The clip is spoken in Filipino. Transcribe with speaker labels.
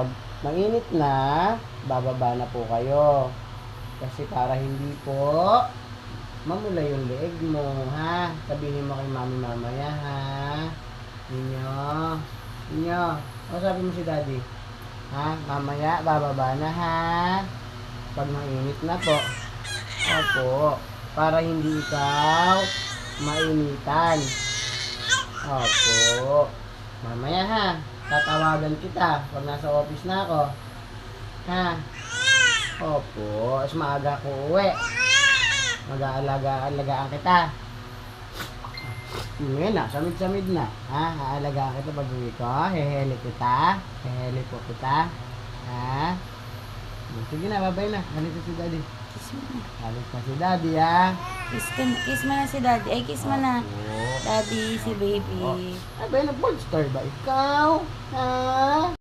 Speaker 1: Pag mainit na, bababa na po kayo. Kasi para hindi po mamula yung leeg mo, ha? Sabihin mo kay mami mamaya, ha? Ninyo. O sabi mo si daddy? Ha? Mamaya, bababa na, ha? Pag mainit na po. Opo. Para hindi ikaw mainitan. Opo. Mamaya, ha? Tatawagan kita pag nasa office na ako. Ha? Opo. Mas maaga ko uwi. Mag-aalagaan kita. Ngayon na, samid-samid na. Ha? Aalagaan kita pag uwi ko. Heheli kita. Heheli po kita. Ha? Sige na, babay na. Halit na si daddy.
Speaker 2: Kiss mo na.
Speaker 1: Halit na si daddy, ha?
Speaker 2: Kiss mo na si daddy. Ay, kiss mo na.
Speaker 1: Opo.
Speaker 2: Daddy, si baby.
Speaker 1: Abay, nag-monster ba ikaw? Ha?